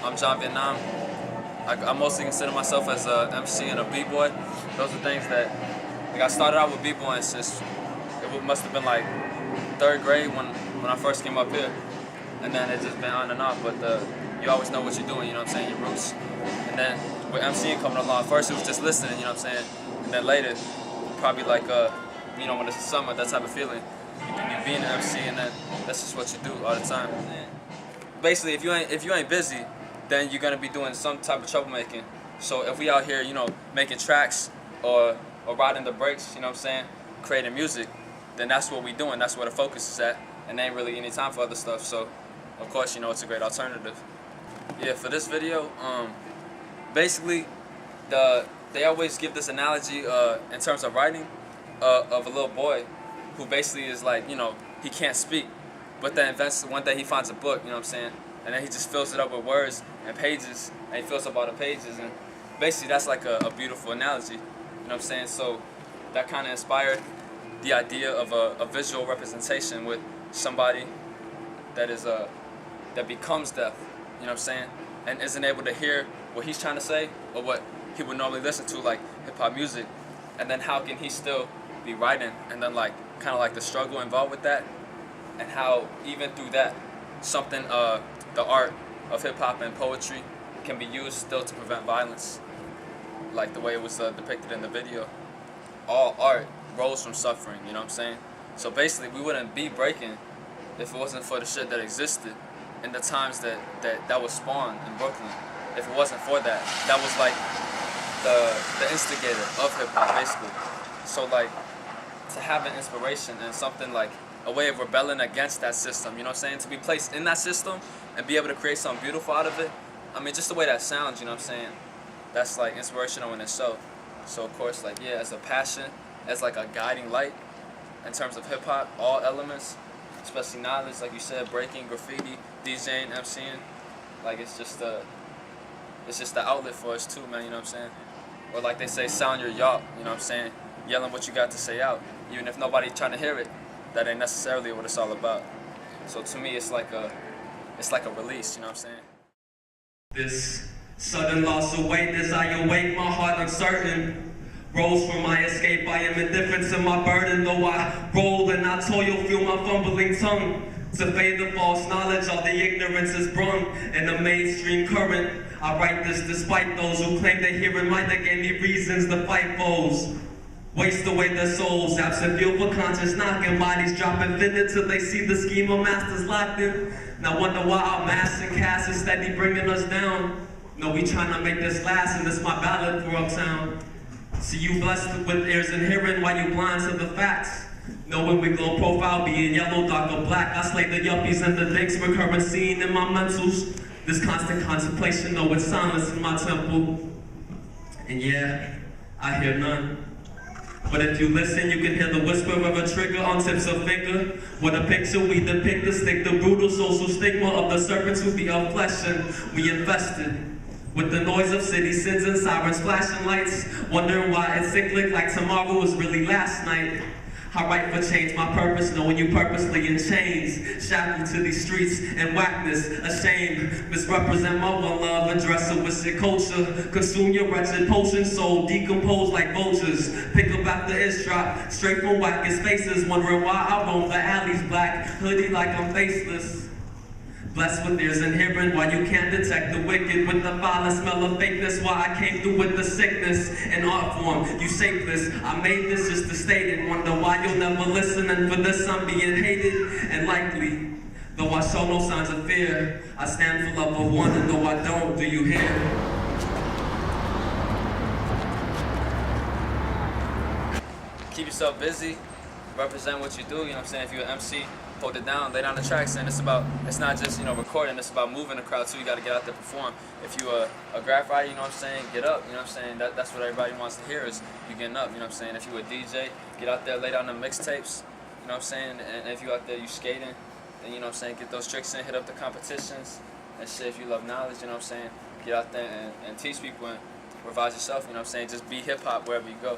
I'm John Vietnam. I mostly consider myself as a MC and a b-boy. Those are things that, like, I started out with b-boying since it must have been like 3rd grade when I first came up here, and then it's just been on and off. But you always know what you're doing, you know what I'm saying, your roots. And then with MCing coming along, first it was just listening, you know what I'm saying, and then later, probably like you know, when it's the summer, that type of feeling, you being an MC, and then that's just what you do all the time. Basically, if you ain't busy, then you're gonna be doing some type of troublemaking. So if we out here, you know, making tracks or riding the brakes, you know what I'm saying, creating music, then that's what we doing. That's where the focus is at, and there ain't really any time for other stuff. So of course, you know, it's a great alternative. Yeah, for this video, basically, they always give this analogy in terms of writing of a little boy who basically is like, you know, he can't speak, but then one day he finds a book, you know what I'm saying, and then he just fills it up with words and pages, and he fills up all the pages, and basically that's like a beautiful analogy, you know what I'm saying. So that kind of inspired the idea of a visual representation with somebody that is that becomes deaf, you know what I'm saying, and isn't able to hear what he's trying to say or what he would normally listen to, like hip-hop music. And then how can he still be writing, and then like kind of like the struggle involved with that, and how even through that something the art of hip-hop and poetry can be used still to prevent violence, like the way it was depicted in the video. All art rose from suffering, you know what I'm saying. So basically we wouldn't be breaking if it wasn't for the shit that existed in the times that was spawned in Brooklyn. If it wasn't for that, that was like the instigator of hip-hop, basically. So like, to have an inspiration and something like a way of rebelling against that system, you know what I'm saying, to be placed in that system and be able to create something beautiful out of it, I mean, just the way that sounds, you know what I'm saying, that's like inspirational in itself. So of course, like, yeah, as a passion, as like a guiding light in terms of hip-hop, all elements, especially knowledge, like you said, breaking, graffiti, DJing, MCing, like it's just the outlet for us too, man, you know what I'm saying. Or like they say, sound your yacht, you know what I'm saying, yelling what you got to say out, even if nobody's trying to hear it. That ain't necessarily what it's all about. So to me, it's like a release, you know what I'm saying. This sudden loss of weight as I awake, my heart uncertain. Rose from my escape, I am indifferent to my burden. Though I roll and I toil, feel my fumbling tongue. To fade the false knowledge, all the ignorance is brung in the mainstream current. I write this despite those who claim they hear in light that gave me reasons to fight foes. Waste away their souls, absent feel for conscious knocking, bodies dropping thin till they see the scheme of masters locked in. Now wonder why our mass and cast is steady bringing us down. No, we trying to make this last, and this my ballad for Uptown. See you blessed with ears and hearing while you blind to the facts. Knowing we glow profile being yellow, dark or black. I slay the yuppies and the dicks, recurrent scene in my mentals. This constant contemplation, though it's silence in my temple. And yeah, I hear none. But if you listen, you can hear the whisper of a trigger on tips of finger. With a picture we depict the stick, the brutal social stigma of the serpents who be of flesh, and we infested with the noise of city sins and sirens flashing lights, wondering why it's cyclic like tomorrow was really last night. I write for change, my purpose, knowing you purposely in chains, shackled to these streets and whackness, ashamed, misrepresent my one love, address it with your culture, consume your wretched potion soul, decompose like vultures, pick up after it's dropped, straight from wackest faces, wondering why I roam the alleys black, hoodie like I'm faceless. Blessed with ears and hearing, why you can't detect the wicked with the vile smell of fakeness. Why I came through with the sickness and art form, you shapeless. I made this just to state it. Wonder why you'll never listen, and for this I'm being hated. And likely, though I show no signs of fear, I stand for love of one, and though I don't, do you hear? Keep yourself busy, represent what you do, you know what I'm saying. If you're an MC, hold it down, lay down the tracks, and it's not just, you know, recording, it's about moving the crowd too. You gotta get out there, perform. If you a graph writer, you know what I'm saying, get up, you know what I'm saying. That's what everybody wants to hear, is you getting up, you know what I'm saying. If you a DJ, get out there, lay down the mixtapes, you know what I'm saying. And if you out there, you skating, then you know what I'm saying, get those tricks in, hit up the competitions and shit. If you love knowledge, you know what I'm saying, get out there and teach people and revise yourself, you know what I'm saying. Just be hip hop wherever you go.